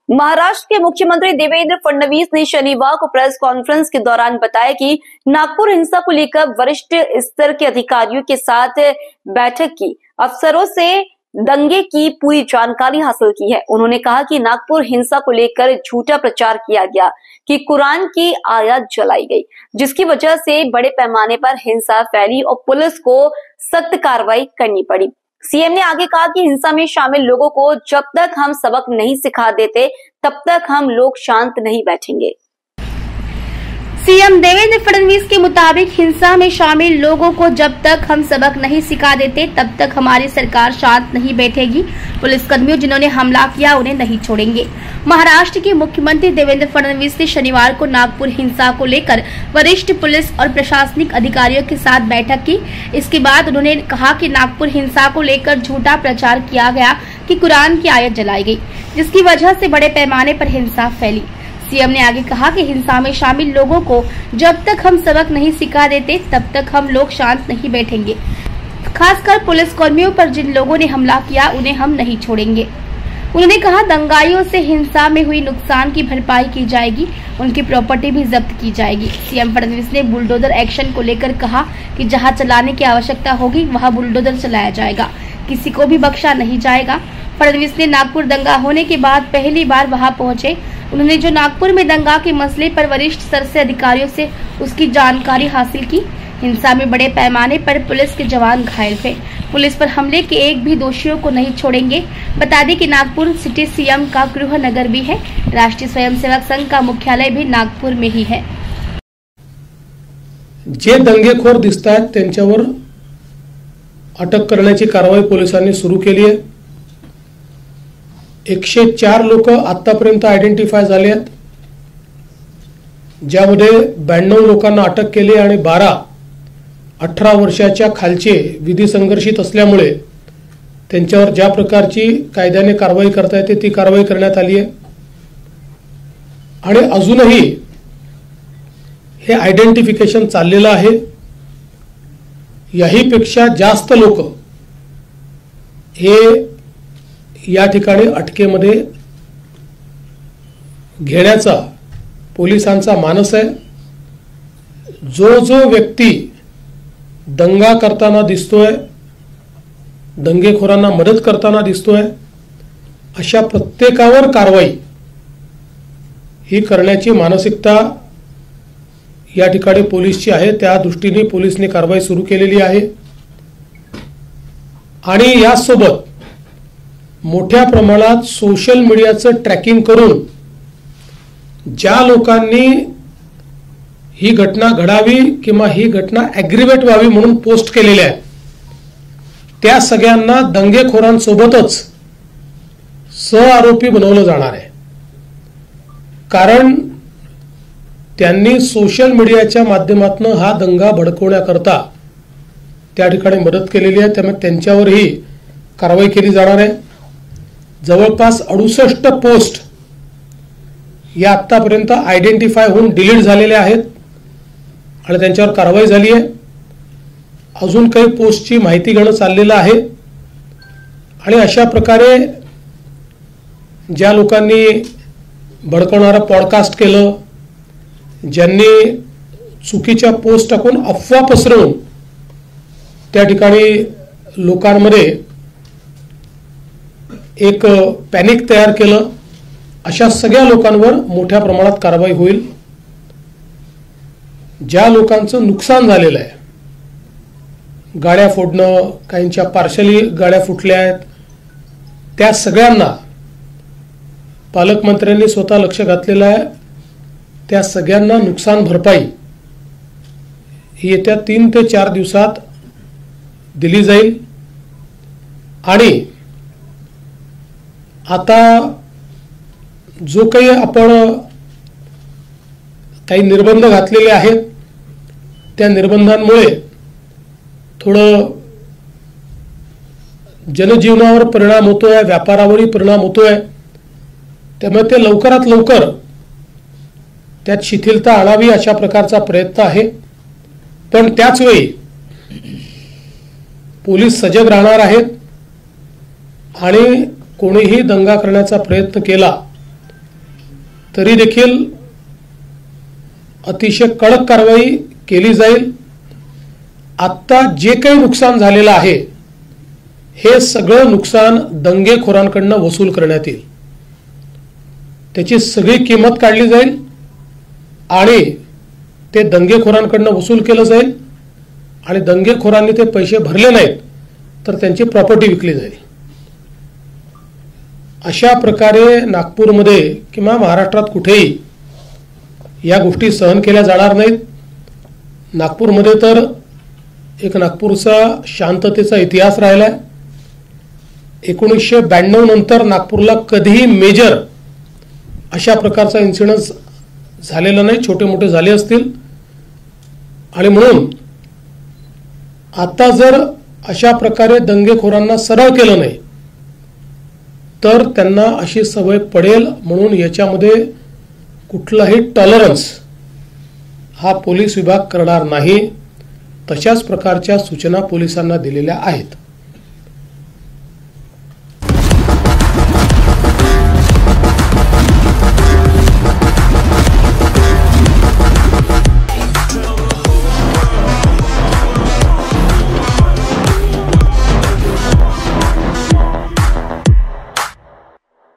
महाराष्ट्र के मुख्यमंत्री देवेंद्र फडणवीस ने शनिवार को प्रेस कॉन्फ्रेंस के दौरान बताया कि नागपुर हिंसा को लेकर वरिष्ठ स्तर के अधिकारियों के साथ बैठक की, अफसरों से दंगे की पूरी जानकारी हासिल की है। उन्होंने कहा कि नागपुर हिंसा को लेकर झूठा प्रचार किया गया कि कुरान की आयत जलाई गई, जिसकी वजह से बड़े पैमाने पर हिंसा फैली और पुलिस को सख्त कार्रवाई करनी पड़ी। सीएम ने आगे कहा कि हिंसा में शामिल लोगों को जब तक हम सबक नहीं सिखा देते तब तक हम लोग शांत नहीं बैठेंगे। सीएम देवेंद्र फडणवीस के मुताबिक हिंसा में शामिल लोगों को जब तक हम सबक नहीं सिखा देते तब तक हमारी सरकार शांत नहीं बैठेगी। पुलिसकर्मियों जिन्होंने हमला किया उन्हें नहीं छोड़ेंगे। महाराष्ट्र के मुख्यमंत्री देवेंद्र फडणवीस ने शनिवार को नागपुर हिंसा को लेकर वरिष्ठ पुलिस और प्रशासनिक अधिकारियों के साथ बैठक की। इसके बाद उन्होंने कहा कि नागपुर हिंसा को लेकर झूठा प्रचार किया गया कि कुरान की आयत जलाई गई, जिसकी वजह से बड़े पैमाने पर हिंसा फैली। सीएम ने आगे कहा कि हिंसा में शामिल लोगों को जब तक हम सबक नहीं सिखा देते तब तक हम लोग शांत नहीं बैठेंगे। खासकर पुलिसकर्मियों पर जिन लोगों ने हमला किया उन्हें हम नहीं छोड़ेंगे। उन्होंने कहा दंगाइयों से हिंसा में हुई नुकसान की भरपाई की जाएगी, उनकी प्रॉपर्टी भी जब्त की जाएगी। सीएम फडणवीस ने बुलडोजर एक्शन को लेकर कहा कि जहां चलाने की आवश्यकता होगी वहां बुलडोजर चलाया जाएगा, किसी को भी बख्शा नहीं जाएगा। फडणवीस ने नागपुर दंगा होने के बाद पहली बार वहां पहुंचे। उन्होंने जो नागपुर में दंगा के मसले पर वरिष्ठ स्तर से अधिकारियों से उसकी जानकारी हासिल की। हिंसा में बड़े पैमाने पर पुलिस के जवान घायल थे। पुलिस पर हमले के एक भी दोषियों को नहीं छोड़ेंगे। बता दें कि नागपुर सिटी सीएम का गृह नगर भी है। राष्ट्रीय स्वयंसेवक संघ का मुख्यालय भी नागपुर में ही है। जे दंगेखोर दिसतात त्यांच्यावर अटक करण्याची कारवाई पोलिसांनी सुरू केली आहे। 104 लोक आतापर्यंत आयडेंटिफाय झाले आहेत, ज्यामध्ये 92 लोकांना अटक केली आणि 18 वर्षाच्या खालचे विधी संघर्षित असल्यामुळे त्यांच्यावर ज्या प्रकारची कायद्याने कारवाई करता येते ती कारवाई करण्यात आली आहे। आणि अजूनही हे आयडेंटिफिकेशन चाललेलं आहे। याही पेक्षा जास्त लोक हे या ठिकाणी अटकेमध्ये घेण्याचा पोलिसांचा मानस आहे। जो व्यक्ती दंगा करताना दिसतोय, दंगेखोरांना मदत करताना दिसतोय, अशा प्रत्येकावर कारवाई ही करण्याची मानसिकता या ठिकाणी पोलीसची आहे। त्या दृष्टीने पोलिसांनी कारवाई सुरू केलेली आहे। आणि यासोबत मोठ्या प्रमाणात सोशल मीडियाचं ट्रॅकिंग करून ज्या लोकांनी ही घटना घडावी किंवा ही घटना ॲग्रिवेट व्हावी म्हणून पोस्ट केलेल्या आहेत त्या सगळ्यांना दंगेखोरांसोबतच सहआरोपी बनवलं जाणार आहे। कारण त्यांनी सोशल मीडियाच्या माध्यमातून हा दंगा भडकवण्याकरता त्या ठिकाणी मदत केलेली आहे। त्यामुळे त्यांच्यावरही कारवाई केली जाणार आहे। जवळपास 68 पोस्ट या आतापर्यंत आयडेंटिफाय होऊन डिलीट झालेल्या आहेत आणि त्यांच्यावर कारवाई झाली आहे। अजून काही पोस्टची माहिती घेणं चाललेलं आहे। आणि अशा प्रकारे ज्या लोकांनी भडकवणारा पॉडकास्ट केलं, ज्यांनी चुकीच्या पोस्ट टाकून अफवा पसरवून त्या ठिकाणी लोकांमध्ये एक पॅनिक तयार केलं, अशा सगळ्या लोकांवर मोठ्या प्रमाणात कारवाई होईल। ज्या लोकांचं नुकसान झालेलं आहे, गाड्या फोडणं, काहींच्या पार्शली गाड्या फुटल्या आहेत, त्या सगळ्यांना पालकमंत्र्यांनी स्वतः लक्ष घातलेलं आहे। त्या सगळ्यांना नुकसान भरपाई ही येत्या 3 ते 4 दिवसात दिली जाईल। आणि आता जो काही आपण काही निर्बंध घातलेले आहेत त्या निर्बंधांमुळे थोडं जनजीवनावर परिणाम होतोय, व्यापारावरही परिणाम होतोय। त्यामुळे ते लवकरात लवकर त्यात शिथिलता आणावी अशा प्रकारचा प्रयत्न आहे। पण त्याच वेळी पोलीस सजग राहणार आहेत आणि कोणीही दंगा करण्याचा प्रयत्न केला तरी देखील अतिशय कडक कारवाई केली जाईल। आता जे काही नुकसान झालेलं आहे हे सगळं नुकसान दंगेखोरांकडून वसूल करण्यात येईल, त्याची सगळी किंमत काढली जाईल आणि ते दंगेखोरांकडून वसूल केलं जाईल आणि दंगेखोरांनी ते पैसे भरले नाहीत तर त्यांची प्रॉपर्टी विकली जाईल। अशा प्रकारे नागपूरमध्ये किंवा महाराष्ट्रात कुठेही या गोष्टी सहन केल्या जाणार नाहीत। नागपूरमध्ये तर एक नागपूरचा शांततेचा इतिहास राहिलाय। 1992 नंतर नागपूरला कधीही मेजर अशा प्रकारचा इन्सिडेंट झालेला नाही, छोटे मोठे झाले असतील आणि म्हणून आता जर अशा प्रकारे दंगेखोरांना सरळ केलं नाही तर त्यांना अशी सवय पडेल, म्हणून याच्यामध्ये कुठलाही टॉलरन्स हा पोलीस विभाग करणार नाही, तशाच प्रकारच्या सूचना पोलिसांना दिलेल्या आहेत।